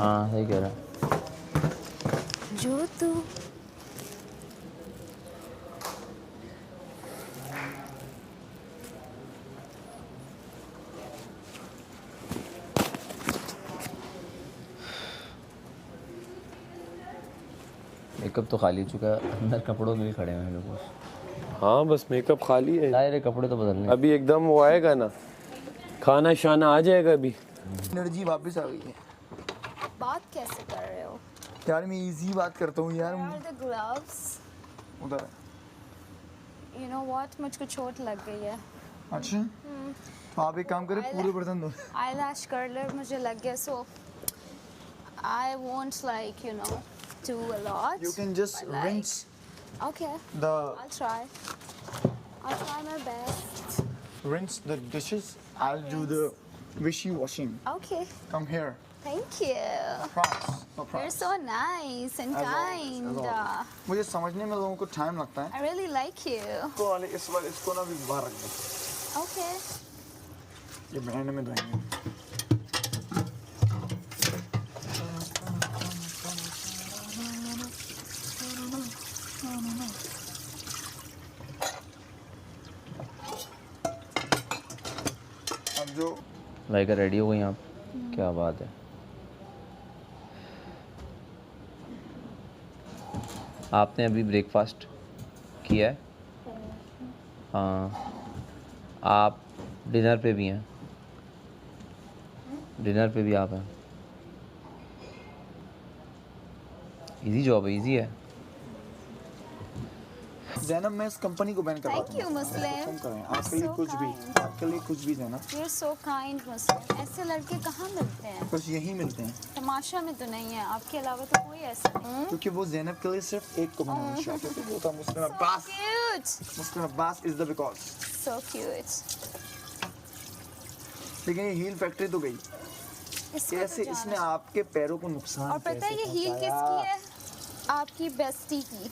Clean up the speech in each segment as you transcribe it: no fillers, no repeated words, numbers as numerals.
हाँ सही कह रहा है। जो तू मेकअप तो खाली हो चुका है, अंदर कपड़ों में भी खड़े हैं लोग। हाँ बस मेकअप खाली है, सारे कपड़े तो बदलने। अभी एकदम वो आएगा ना, खाना शाना आ जाएगा अभी। एनर्जी वापस आ गई है। बात कैसे कर रहे हो यार मैं इजी बात करता हूँ यार। Where are the gloves? उधर You know what? मुझको चोट लग गई है। अच्छा तो आप एक काम करें, पूरे बर्तन दो। eyelash curler मुझे लग गया, so I won't like do a lot. You can just but, like, rinse Okay, the I'll try my best. rinse the dishes. I'll do the wishy washing. Okay, Come here. thank you. Props. No You're props. so nice and As always, kind. as always. मुझे समझने में लोगों को time लगता है। I really like you. तो वाले इस बार इसको ना भी बाहर रख दो। Okay. ये ब्रांड में धोएंगे। अब जो लाइका रेडी हो गई आप? क्या बात है। आपने अभी ब्रेकफास्ट किया है? हाँ। आप डिनर पे भी हैं? डिनर पे भी आप हैं? इजी जॉब है, इजी है। जैनब मैं इस कंपनी को बैन करवा Thank you, Muslim. तुम करें आपके लिए So कुछ भी, kind. आपके लिए कुछ भी Zainab. You're so kind, Muslim. ऐसे लड़के कहाँ मिलते हैं? बस यही मिलते हैं तमाशा में तो नहीं है, आपके अलावा तो कोई ऐसा नहीं। क्योंकि वो जैनब के लिए सिर्फ एक को बनाना चाहते थे, वो था Muslim Abbas. Cute. Muslim Abbas is the because. So cute. लेकिन ये हील फैक्ट्री तो गई इसको कैसे, तो इसने जाना। आपके पैरों को नुकसान और पता है ये हील पहुंचाया? किसकी है? आपकी बेस्टी की।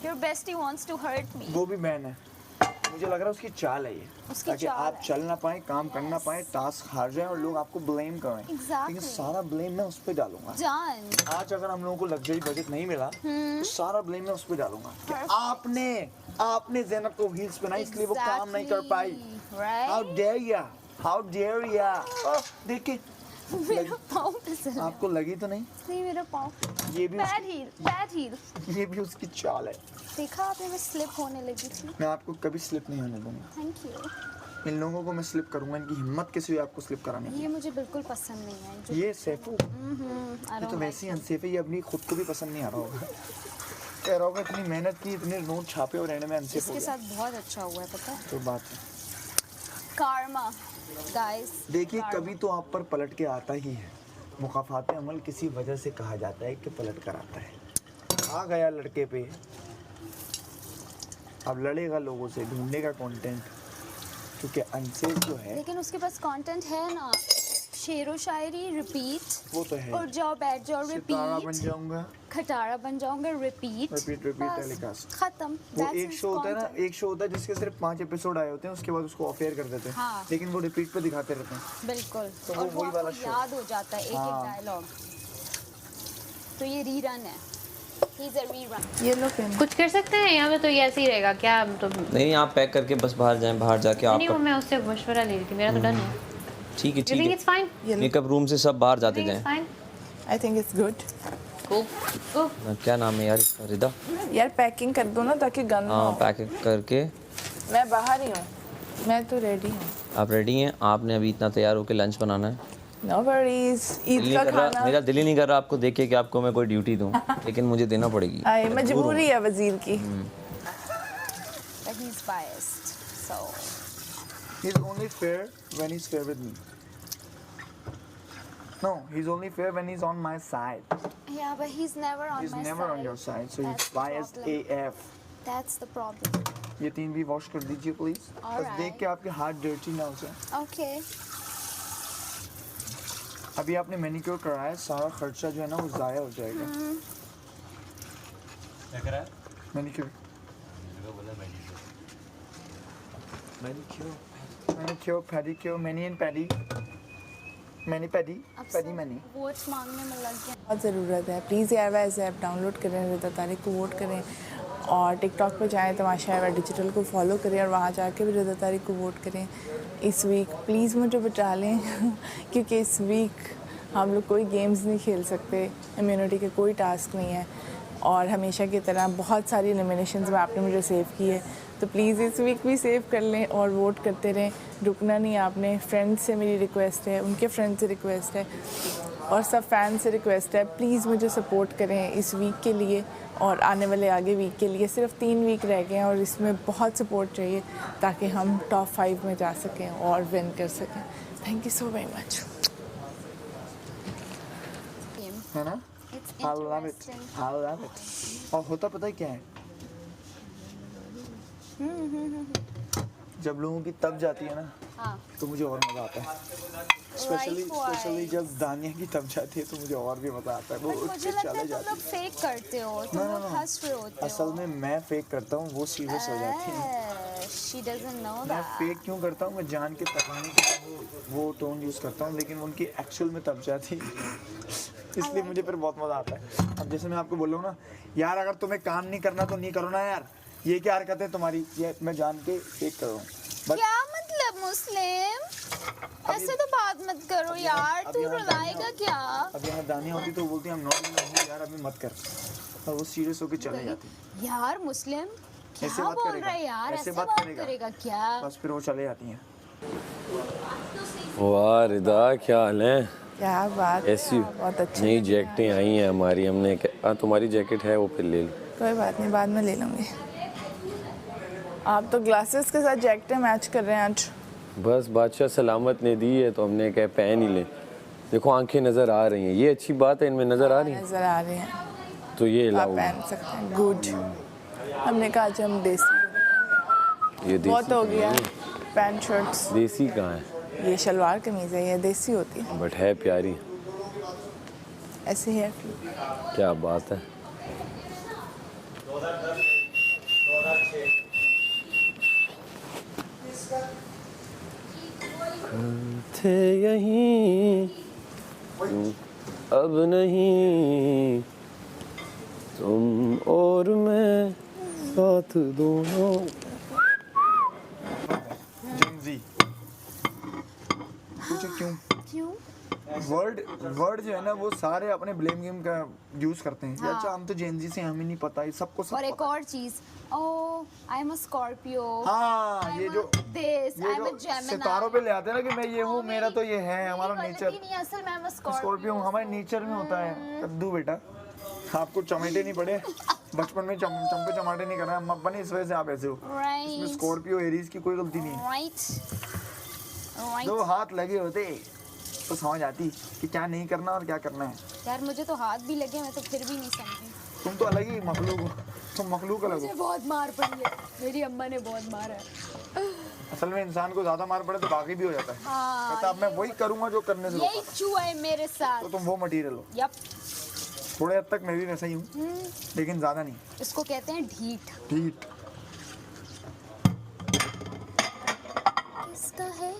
Your bestie wants to hurt me. वो भी बैन है। मुझे लग रहा है उसकी चाल है ये, उसकी ताकि चाल आप है। चल ना पाए, काम कर ना पाए, टास्क हार जाए और लोग आपको ब्लेम करें। Exactly. लेकिन सारा ब्लेम मैं उस पर डालूंगा। जान। आज अगर हम लोगों को लग्जरी बजट नहीं मिला तो सारा ब्लेम मैं उस पर डालूंगा कि Perfect. आपने जैनब को हील्स पहनाई इसलिए वो काम नहीं कर पाई। Right? हाउ डेयर या देखिए मेरा पाँव फिसल गया। आपको लगी तो नहीं, नहीं मेरा पाँव। ये भी Bad heel. ये भी उसकी चाल है। देखा आपने, मैं स्लिप होने लगी थी। मैं आपको कभी स्लिप नहीं होने दूंगा। Thank you. इन लोगों को मैं स्लिप करूंगा, इनकी हिम्मत किसी भी आपको स्लिप कराने की। ये मुझे बिल्कुल पसंद नहीं है। जो ये सैफू I ये don't तो like वैसे ही it. अनसेफ है, ये अपनी खुद को भी पसंद नहीं आ रहा होगा। कह रहा होगा इतनी मेहनत की, इतने नोट छापे और रहने में अनसेफ हो इसके गया। साथ बहुत अच्छा हुआ है, पता है? तो बात है। Karma, guys. देखिए Karma. कभी तो आप पर पलट के आता ही है। मुकाफात अमल किसी वजह से कहा जाता है कि पलट कर आता है। आ गया लड़के पे, अब लड़ेगा लोगों से, ढूंढेगा कंटेंट, क्योंकि अनसेफ जो है लेकिन उसके पास कंटेंट है ना, शेरो शायरी रिपीट, वो तो है। और जाओ बैठ जाओ सितारा बन रिपीट, जाऊंगा, खटारा बन जाऊंगा रिपीट, रिपीट टेलीकास्ट। खत्म। वो That's एक his शो होता है ना, content. एक शो होता है जिसके सिर्फ 5 एपिसोड आए होते हैं, उसके बाद उसको ऑफ एयर कर देते हैं। हाँ। लेकिन वो रिपीट पे दिखाते रहते हैं। बिल्कुल। तो वो और वो वही वाला आपको show। याद हो जाता है एक हाँ। एक डायलॉग। तो ये रीरन है। He's a rerun. ये लो पेन। कुछ कर सकते हैं यहाँ पे, तो ये ऐसे ही रहेगा क्या? तो नहीं, आप पैक करके बस बाहर जाएं, बाहर जाके नहीं, वो आपका। मैं उससे मशवरा ले रही थी, मेरा तो डन है। ठीक है You ठीक think है। it's fine? मेकअप रूम से सब बाहर जाते You think it's जाएं। fine? I think it's good. Cool. क्या नाम है यार इसका? रिदा। यार पैकिंग कर दो ना ताकि गंद ना हाँ हो। पैक करके। मैं बाहर ही हूँ, मैं तो रेडी हूँ। आप रेडी हैं? आपने अभी इतना तैयार होकर लंच बनाना है? नो वरीज, दिल ईद नहीं का कर रहा, खाना। मेरा दिल ही नहीं कर रहा आपको देख के कि आपको मैं कोई ड्यूटी दूं, लेकिन मुझे देना पड़ेगी। आई मजबूरी है वजीर की। But he's biased. So He's only fair when he's fair with me. No, he's only fair when he's on my side. yeah, but he's never on He's my never side. on your side, so That's he's the biased problem. AF. That's the problem. ये 3 भी wash कर दीजिए please, बस Alright. देख के आपके हाथ dirty ना हो जाए। Okay. अभी आपने मैनिक्योर कराया है, सारा खर्चा जो है ना वो जाया हो जाएगा। क्या करा है? Manicure manicure pedicure, many and paddy. मैंने पैदी मैंने वोट्स मांगने में लग गया। बहुत ज़रूरत है। प्लीज़ यार वैसे ऐप डाउनलोड करें, रिदा तारिक को वोट करें और टिकटॉक पे जाएँ तमाशा एवा डिजिटल को फॉलो करें और वहाँ जाके भी रिदा तारिक को वोट करें। इस वीक प्लीज़ मुझे बचा लें क्योंकि इस वीक हम लोग कोई गेम्स नहीं खेल सकते, इम्यूनिटी के कोई टास्क नहीं है और हमेशा की तरह बहुत सारी नॉमिनेशंस में आपने मुझे सेव की है, तो प्लीज़ इस वीक भी सेव कर लें और वोट करते रहें। रुकना नहीं आपने। फ्रेंड्स से मेरी रिक्वेस्ट है, उनके फ्रेंड्स से रिक्वेस्ट है और सब फैन से रिक्वेस्ट है, प्लीज़ मुझे सपोर्ट करें इस वीक के लिए और आने वाले आगे वीक के लिए। सिर्फ 3 वीक रह गए हैं और इसमें बहुत सपोर्ट चाहिए ताकि हम टॉप 5 में जा सकें और विन कर सकें। Thank you so very much. है ना? It's I love it. interesting. I love it. और होता पता है क्या है? जब लोगों की तब जाती है ना हाँ। तो मुझे और मजा आता है। स्पेशली जब दानिया की तब जाती है तो मुझे और भी मजा आता है। वो But उठ मुझे के लगता चले है तुम जाती लोग है। फेक करते हो, तुम लोग हंस रहे होते हो। असल में मैं फेक करता हूँ, वो सीरियस हो जाती है। She doesn't know मैं that. फेक क्यों करता हूँ? मैं जान के तकाने के लिए वो टोन यूज़ करता हूँ, लेकिन उनकी एक्चुअल में तब जाती है इसलिए मुझे फिर बहुत मज़ा आता है। अब जैसे मैं आपको बोल रहा हूँ ना यार, अगर तुम्हें काम नहीं करना तो नहीं करो ना यार, ये क्या हरकत है तुम्हारी, ये मैं जान के फेक कर रहा हूँ। बट क्या मतलब मुस्लिम? ऐसे तो बात मत करो यार, तू रुलाएगा क्या? अब यहाँ दानिया होती तो बोलती हम नॉट यार अभी मत कर, और वो सीरियस होकर चले जाती। यार मुस्लिम क्या ऐसे बात बोल करेगा? रहा है यार? ऐसे ऐसे बात बात करेगा? करेगा क्या? बस फिर वो चले जाती हैं। वाह रिदा, क्या हाल है? क्या बात है, ऐसी बहुत अच्छी नई जैकेटें आई हैं हमारी, हमने हाँ तुम्हारी जैकेट है वो फिर ले लो। कोई बात नहीं, बाद में ले लूँगी। आप तो ग्लासेस के साथ जैकेटें मैच कर रहे हैं आज। बस बादशाह सलामत ने दी है तो हमने कहा पहन ही ले। देखो आंखें नज़र आ रही हैं, ये अच्छी बात है, इनमें नज़र आ रही हैं नजर आ रही हैं, तो ये आप लाओ। पहन सकते हैं। गुड। हमने कहा आज हम देसी, ये बहुत देसी हो कहाँ गया है? Pant shirts. देसी कहाँ है? ये शलवार कमीज है, ये देसी होती है, बट है प्यारी, ऐसे है। क्या बात है। थे यहीं अब नहीं, तुम और मैं साथ दोनों। जिंजी पूछो क्यों? क्यों? वर्ड जो है ना वो सारे अपने ब्लेम गेम का यूज करते हैं। अच्छा हम तो जेनजी से, हमें नहीं पता, ये सबको सब और एक पता। और चीज, ओह आई एम अ स्कॉर्पियो, हाँ ये जो दिस ये आई एम अ जो जेमिनी। सितारों पे ले आते हैं ना कि मैं ये हूँ, मेरा तो ये है, हमारा नेचर। नहीं, असल में आई एम अ स्कॉर्पियो हमारे नेचर में होता है। कद्दू बेटा, आपको चमेटे नहीं पड़े बचपन में, चंपे चमाटे नहीं करना है बने, इस वजह से आप ऐसे हो। इसमें राइट स्कॉर्पियो एरीज की कोई गलती नहीं है। राइट। दो हाथ लगे होते तो समझ आती कि क्या नहीं करना और क्या करना है। यार मुझे तो हाथ भी लगे, मैं तो फिर भी नहीं समझी। तुम तो अलग ही मखलूक हो, तुम मखलूक अलग मुझे हो। बहुत मार पड़ी है, मेरी अम्मा ने बहुत मारा है। असल में इंसान को ज्यादा मार पड़े तो बाकी भी हो जाता है। हाँ, कहता अब मैं वही करूंगा जो करने से यही रोका। चूहा है मेरे साथ। तो तुम वो मटेरियल हो। यप। थोड़े हद तक मैं भी वैसा ही हूँ, लेकिन ज्यादा नहीं। इसको कहते हैं ढीठ। ठीक किसका है?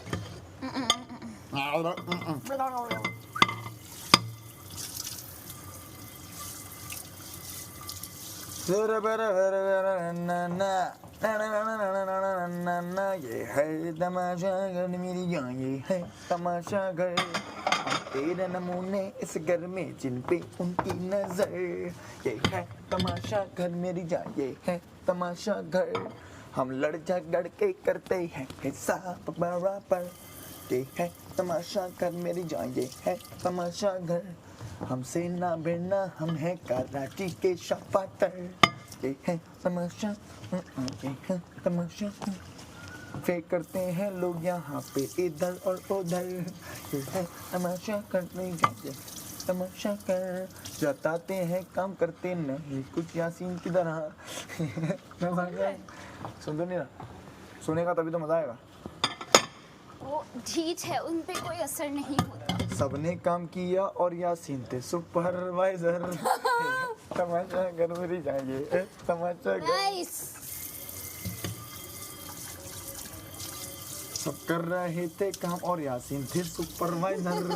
ये है तमाशा घर मेरी जान, ये है तमाशा घर। तेरे नमूने इस घर में जिन पे उनकी नजर। ये है तमाशा घर मेरी जान, ये है तमाशा घर। हम लड़ झगड़ के करते हैं हिसाब बराबर। ये है तमाशा घर मेरी जान, ये है तमाशा घर। हमसे ना भिड़ना, हम हैं कराची के शफातर। ये है तमाशा, ये है तमाशा। फेक करते हैं लोग यहाँ पे इधर और उधर। ये है तमाशा करने जाते, तमाशा कर जताते हैं, काम करते नहीं कुछ यासीन की तरह। सुन तो नहीं रहा, सुनेगा तभी तो मजा आएगा। वो ढीठ है, उन पे कोई असर नहीं होता। सबने काम किया और यासीन थे सुपरवाइजर। तमाशा कर मेरी जाइए, तमाशा कर। नाइस। सब कर रहे थे काम और यासीन थे सुपरवाइजर।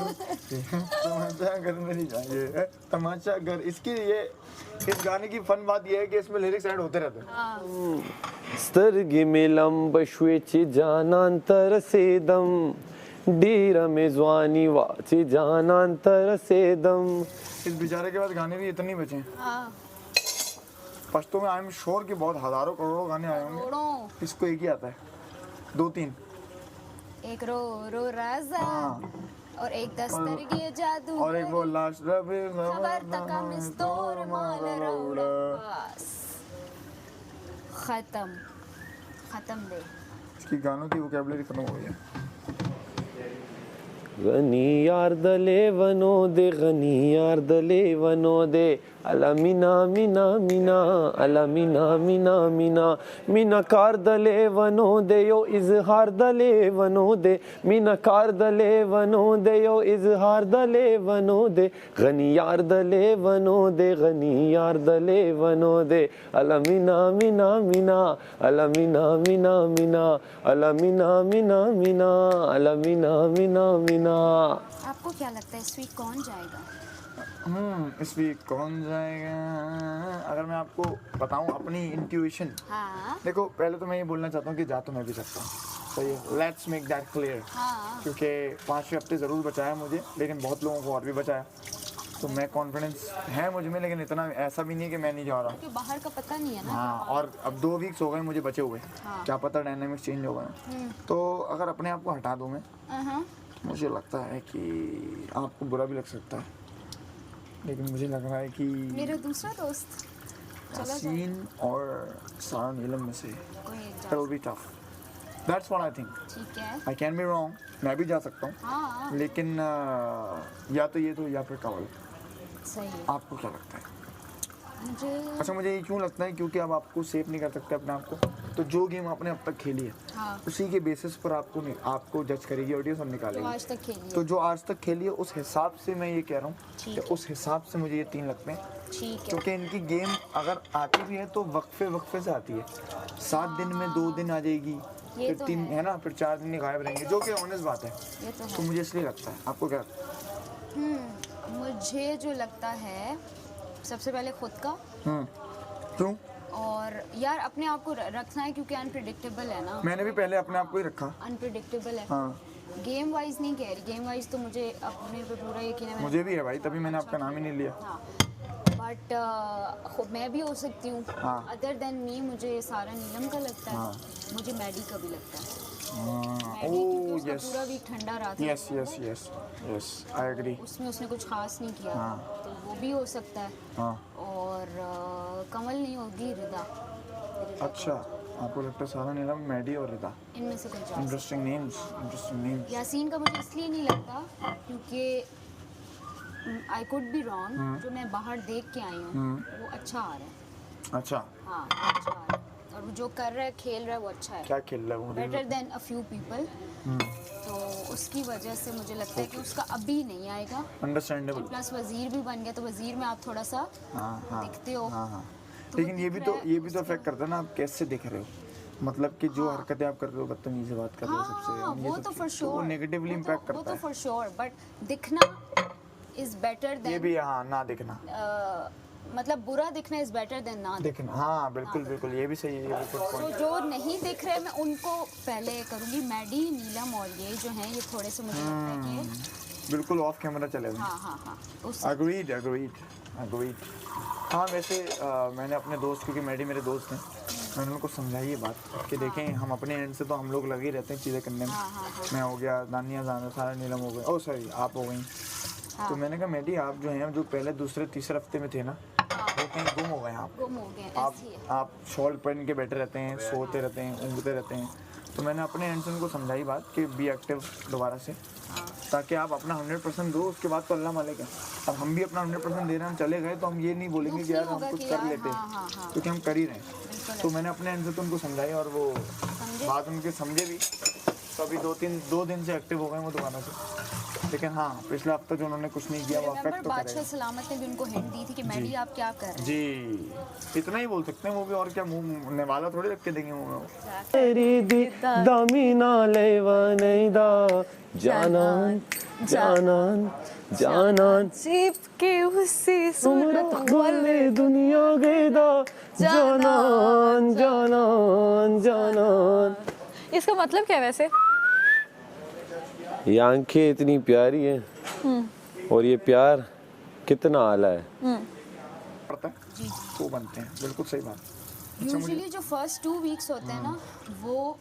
तमाशा घर में नहीं जाएंगे तमाशा घर। इसकी ये इस गाने की फन बात ये है कि इसमें लिरिक्स ऐड होते रहते हैं। स्तर्गी में लंब श्वेची जानांतर सेदम डीर मेजवानी वाची जानांतर सेदम। इस बेचारे के बाद गाने भी इतने ही बचे हैं। हाँ पश्तो में आई एम श्योर कि बहुत हजारों करोड़ों गाने आए होंगे, करोड़ों। इसको एक ही आता है, 2-3। एक रो रो राजा और एक दस्तर के जादू और एक वो लास्ट खबर तक हम इस दौर माल रोड़ा। बस खत्म दे। इसकी गानों की वोकैबुलरी खत्म हो गई है। गनी यार दले वनो दे गनी यार दले वनो दे अला मीना मीना मीना अला मीना मीना मीना मीना कार दले वनो दे यो इजहार दले वनो दे मीना कार दले वनो दे यो इजहार दले वनो दे गनी यार दले वनो दे गनी यार दले वनो दे अला मीना मीना मीना अला मीना मीना मीना अला मीना मीना मीना अला मीना मीना मीना। आपको क्या लगता है इस वीक कौन जाएगा? इस वीक कौन जाएगा? अगर मैं आपको बताऊं अपनी इंट्यूशन, हाँ देखो पहले तो मैं ये बोलना चाहता हूँ कि जा तो मैं भी सकता हूँ, सही है, लेट्स मेक दैट क्लियर। हाँ क्योंकि 5 हफ्ते ज़रूर बचाया मुझे, लेकिन बहुत लोगों को और भी बचाया, तो मैं कॉन्फिडेंस है मुझ में, लेकिन इतना ऐसा भी नहीं है कि मैं नहीं जा रहा। क्योंकि बाहर का पता नहीं है ना। हाँ, और अब 2 वीक्स हो गए मुझे बचे हुए, हाँ। क्या पता डायनामिक्स चेंज हो गए। तो अगर अपने आप को हटा दूँ मैं, मुझे लगता है कि आपको बुरा भी लग सकता है, लेकिन मुझे लग रहा है कि मेरा दूसरा दोस्त चला जाए, यासीन और सारा नीलम में से कोई एक it जा। will be tough. That's what I think. ठीक है। I can be wrong. मैं भी जा सकता हूँ, हाँ लेकिन या तो ये तो या फिर कवल। सही है। आपको क्या लगता है? मुझे अच्छा, मुझे ये क्यों लगता है, क्योंकि अब आपको सेफ नहीं कर सकते अपने आप को, तो जो गेम आपने अब तक खेली है हाँ उसी के बेसिस पर आपको जज करेगी ऑडियंस और तो निकालेगी। आज तक खेली तो है। जो आज तक खेली है उस हिसाब से मैं ये कह रहा हूँ ठीक कि है। उस हिसाब से मुझे ये 3 लगते हैं, ठीक है। क्योंकि इनकी गेम अगर आती भी है तो वक्फे से आती है। 7 दिन में 2 दिन आ जाएगी, ये फिर तो 3 है। है ना, फिर 4 दिन गायब रहेंगे, जो कि ऑनेस्ट बात है। ये तो तो है। मुझे इसलिए लगता है। आपको क्या लगता मुझे जो लगता है सबसे पहले खुद का, है? क्यों? और यार अपने आप को रखना है क्योंकि अनप्रिडिक्टेबल है ना। मैंने भी पहले अपने आप को ही रखा। अनप्रिडिक्टेबल है। हाँ, गेम वाइज नहीं कह रही, गेम वाइज तो मुझे अपने पे पूरा यकीन है। मुझे भी है भाई, तभी मैंने आपका नाम ही नहीं लिया। हाँ बट मैं भी हो सकती हूँ। हाँ। अदर देन मी मुझे सारा नीलम का लगता है। हाँ। मुझे मैडी का भी लगता है। ओह क्योंकि यस उसका पूरा वीक ठंडा रहा था। Yes yes yes yes, I agree. उसमें उसने कुछ खास नहीं किया, हाँ। तो वो भी हो सकता है। हाँ, और कमल नहीं होगी, रिदा। अच्छा, आपको लगता है सारा नीलम, मैडी और रिदा। इनमें से कोई जा। Interesting names. यासीन का मुझे इसलिए नहीं लगता क्योंकि आई कुड बी रॉन्ग, जो मैं बाहर देख के आई हूँ वो अच्छा आ रहा है। अच्छा, हाँ अच्छा आ रहा है, और वो जो कर रहा है खेल रहा है वो अच्छा है, क्या खेल रहा है वो? Better than a few people. तो उसकी वजह से मुझे लगता है कि उसका अभी नहीं आएगा। अंडरस्टैंडेबल। प्लस वजीर भी बन गया, तो वजीर में आप थोड़ा सा हाँ दिखते हो। हाँ हाँ, तो लेकिन वो ये दिख भी रहा तो है, ये भी तो अफेक्ट करता है ना, आप कैसे दिख रहे हो, मतलब कि जो हरकतें आप कर रहे हो, बदतमीजी से बात कर रहे हो सबसे, हाँ ये वो सब तो चीज़, फॉर श्योर, वो नेगेटिवली इम्पैक्ट वो करता तो है। फॉर श्योर, बट दिखना इज बेटर ये देन, भी हाँ, ना दिखना, मतलब बुरा दिखना इज बेटर देन ना दिखना। हाँ बिल्कुल बिल्कुल, ये भी सही है, ये बिल्कुल तो पॉइंट। जो नहीं दिख रहे मैं उनको पहले करूँगी। मैडी, नीलम और ये जो हैं ये थोड़े से मुझे लगता है कि बिल्कुल ऑफ कैमरा चलेगा। हाँ उस अग्रीड। हाँ वैसे मैंने अपने दोस्त, क्योंकि मैडी मेरे दोस्त हैं, मैंने उनको समझाई ये बात कि देखें हम अपने एंड से तो हम लोग लगे ही रहते हैं चीज़ें करने में। मैं हो गया, दानिया जाना, सारा नीलम हो गया, ओह सॉरी आप हो गई। तो मैंने कहा मैडी आप जो हैं, जो पहले दूसरे तीसरे हफ्ते में थे ना, वो कहीं गुम हो गए आप। गुम हो गए, आप ऐसे ही है। आप शॉल पहन के बैठे रहते हैं, सोते रहते हैं, ऊँगते रहते हैं। तो मैंने अपने एंड से उनको समझाई बात कि बी एक्टिव दोबारा से, ताकि आप अपना 100% दो, उसके बाद तो अल्लाह मालिक है। अब हम भी अपना 100% दे रहे हैं, हम चले गए तो हम ये नहीं बोलेंगे कि यार हम होगा कुछ कि कर यार, लेते, हाँ, क्योंकि हम कर ही रहे हैं। तो मैंने अपने एंड से तो उनको समझाई, और वो बात उनके समझे भी, तो अभी 2 दिन से एक्टिव हो गए वो दोबारा से। लेकिन हाँ पिछले हफ्ते जो उन्होंने कुछ नहीं किया वो रिमेंबर अफेक्ट तो बादशाह करेगा। सलामत ने भी उनको हिंट दी थी कि मैडी आप क्या कर रहे हैं। जी इतना ही बोल सकते हैं वो भी, और क्या मुंह निवाला थोड़ी रख के देंगे मुंह में वो। तेरी दी दामिना लेवनेदा जानान जानान जानान चिपके उसी सूरत वाले दुनिया गेदा जानान जानान जानान। इसका मतलब क्या है वैसे? ये आंखें इतनी प्यारी हैं और ये प्यार कितना आला है। पड़ता है तो बनते हैं, बिल्कुल सही बात। यूजुअली जो फर्स्ट 2 वीक्स होते हैं ना वो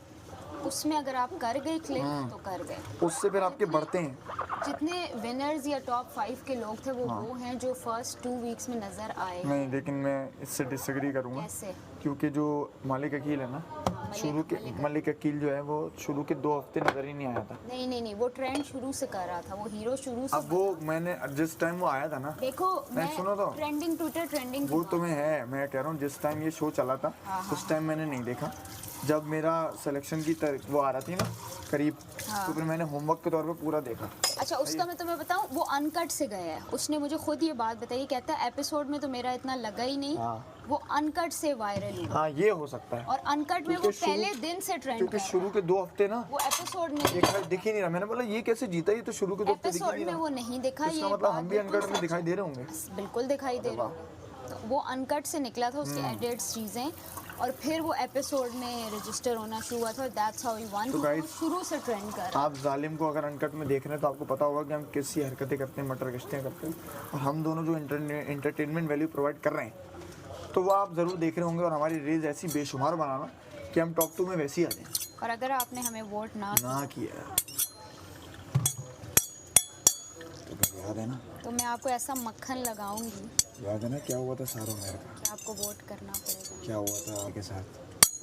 उसमें अगर आप कर गए क्लिक तो कर गए। उससे फिर आपके बढ़ते हैं। जितने विनर्स या टॉप 5 के लोग थे वो हैं जो फर्स्ट 2 वीक्स में नजर आए। नहीं लेकिन मैं इससे डिसएग्री करूंगा, कैसे? क्योंकि जो मालिक अकील है ना, शुरू के मलिक अकील जो है वो शुरू के 2 हफ्ते नजर ही नहीं आया था। नहीं वो ट्रेंड शुरू से कर रहा था, वो हीरो शुरू से। अब वो मैंने जिस टाइम वो आया था ना, देखो मैं सुनो तो। ट्रेंडिंग ट्विटर ट्रेंडिंग वो तुम्हें है, मैं कह रहा हूँ जिस टाइम ये शो चला था उस टाइम मैंने नहीं देखा। जब मेरा सिलेक्शन की वो आ रहा थी ना करीब, तो फिर मैंने होमवर्क के तौर पे पूरा देखा। अच्छा उसका मैं तुम्हें बताऊं, वो अनकट से गया है। उसने मुझे खुद ये बात बताई, कहता है एपिसोड में तो मेरा इतना लगा ही नहीं, वो अनकट से वायरल हुआ। हाँ ये हो सकता है, और अनकट में वो क्योंकि पहले दिन से ट्रेंड क्योंकि शुरू के 2 हफ्ते ना वो एपिसोड में ये खैर दिख ही नहीं रहा। मैंने बोला ये कैसे जीता, ये तो शुरू के 2 हफ्ते दिख ही एपिसोड नहीं में रहा। वो नहीं दिखा। इसका ये मतलब हम बात भी बिल्कुल अनकट में सच दिखाई दे रहे होंगे। बिल्कुल दिखाई दे रहा। तो वो अनकट से निकला था, उसकी एडिट चीज़ें, और फिर वो एपिसोड में रजिस्टर होना शुरू हुआ था। That's how he one. तो guys, शुरू से ट्रेंड कर रहा। आप जालिम को अगर अनकट में देख रहे हैं तो आपको पता होगा कि हम कैसी हरकतें करते हैं, मटर गश्तियाँ करते हैं, और हम दोनों जो एंटरटेनमेंट वैल्यू प्रोवाइड कर रहे हैं तो वो आप ज़रूर देख रहे होंगे। और हमारी रील्स ऐसी बेशुमार बनाना कि हम टॉप 2 में वैसे ही आ जाएं। और अगर आपने हमें वोट ना किया तो फिर याद है ना, तो मैं आपको ऐसा मक्खन लगाऊंगी याद है ना क्या हुआ था सारों मेरे का, कि आपको वोट करना पड़ेगा। क्या हुआ था आपके साथ,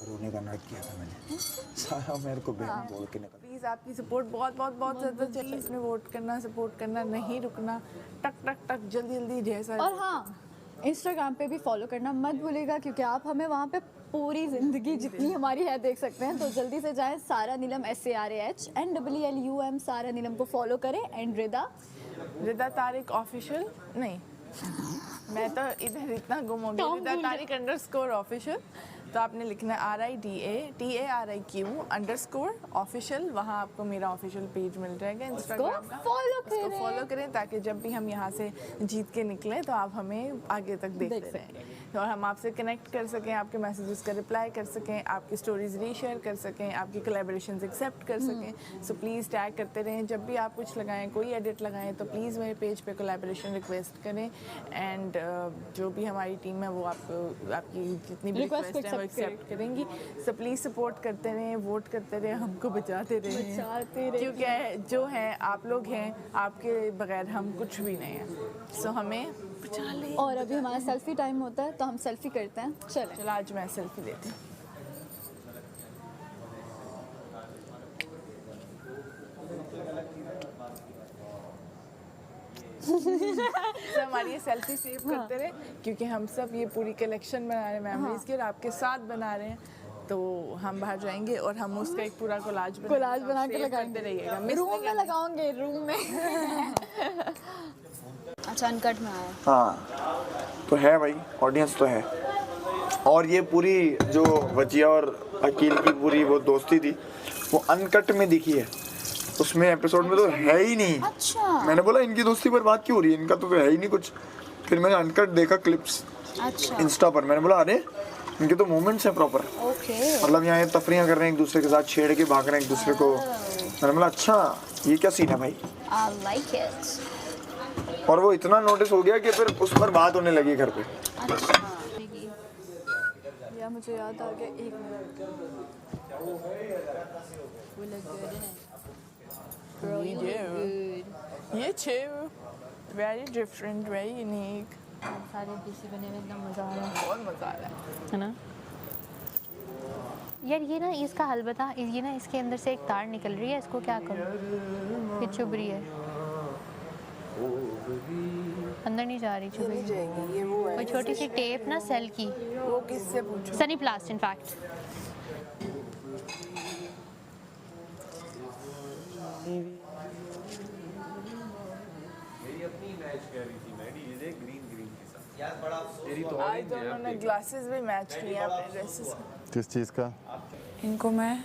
रोने का नाटक किया था मैंने। सारा मेरे को बहन बोल के निकल। प्लीज़ आपकी सपोर्ट बहुत बहुत बहुत ज़्यादा चाहिए। इसमें वोट करना, सपोर्ट करना, नहीं रुकना, टक टक टक जल्दी जल्दी ढेर सारे। और हाँ, इंस्टाग्राम पे भी फॉलो करना मत भूलिएगा, क्योंकि आप हमें वहाँ पे पूरी ज़िंदगी जितनी हमारी है देख सकते हैं। तो जल्दी से जाएं, सारा नीलम SARAHNEELUM सारा नीलम को फॉलो करें। एंड रिदा तारिक ऑफिशियल नहीं, मैं तो इधर इतना गुम हो गई। रिदा तारिक _ऑफिशियल, तो आपने लिखना RIDATARIQ_ऑफिशियल। वहाँ आपको मेरा ऑफिशियल पेज मिल जाएगा इंस्टाग्राम का। उसको फॉलो करें ताकि जब भी हम यहाँ से जीत के निकलें तो आप हमें आगे तक देखते रहें और हम आपसे कनेक्ट कर सकें, आपके मैसेजेस का रिप्लाई कर सकें, आपकी स्टोरीज रीशेयर कर सकें, आपकी कोलैबोरेशंस एक्सेप्ट कर सकें। सो प्लीज़ टैग करते रहें। जब भी आप कुछ लगाएं, कोई एडिट लगाएं, तो प्लीज़ मेरे पेज पे कोलैबोरेशन रिक्वेस्ट करें। एंड जो भी हमारी टीम है वो आपको आपकी जितनी भी रिक्वेस्ट है वो एक्सेप्ट करेंगी। सो प्लीज़ सपोर्ट करते रहें, वोट करते रहें, हमको बचाते रहें, क्योंकि जो है आप लोग हैं, आपके बगैर हम कुछ भी नहीं हैं। सो हमें बचा लें। और अभी हमारा सेल्फी टाइम होता है तो हम सेल्फी करते हैं। चलें। चलो आज मैं सेल्फी लेती हूँ। तो हमारी ये सेल्फी सेव करते रहे, क्योंकि हम सब ये पूरी कलेक्शन बना रहे हैं मेमोरीज की, और आपके साथ बना रहे हैं। तो हम बाहर जाएंगे और हम उसका एक पूरा कोलाज बना के लगाते रहिएगा। रूम में लगाओगे, रूम में। अच्छा अनकट में आया। हाँ तो है भाई, ऑडियंस तो है। और ये पूरी जो वजिया और अकील की पूरी वो दोस्ती थी वो अनकट में दिखी है, उसमें एपिसोड में तो है ही नहीं। अच्छा मैंने बोला इनकी दोस्ती पर बात क्यों हो रही है, इनका तो है ही नहीं कुछ। फिर मैंने अनकट देखा क्लिप्स अच्छा इंस्टा पर, मैंने बोला अरे इनके तो मोमेंट्स हैं प्रॉपर। ओके मतलब यहाँ ये तफरियाँ कर रहे हैं एक दूसरे के साथ, छेड़ के भाग रहे हैं एक दूसरे को। मैंने बोला अच्छा ये क्या सीन है भाई। I like it. और वो इतना नोटिस हो गया कि फिर उस पर बात होने लगी घर पे। अच्छा या मुझे याद आ गया, एक मिनट। ये वेरी डिफरेंट, वेरी यूनिक। सारे पीसी बने हुए, इतना मज़ा आ रहा बहुत मज़ा आ रहा है ना यार। ये ना इसका हल बता, ये ना इसके अंदर से एक तार निकल रही है, इसको क्या करूँ? ये चुभ रही है, अंदर नहीं जा रही, चुभ रही है। ये वो है, कोई छोटी सी टेप ना सेल की, वो किससे पूछो? सनी प्लास्ट इनफैक्ट। आज दोनों ने ग्लासेस भी मैच किए अपने ड्रेसेस में। किस चीज़ का? इनको मैं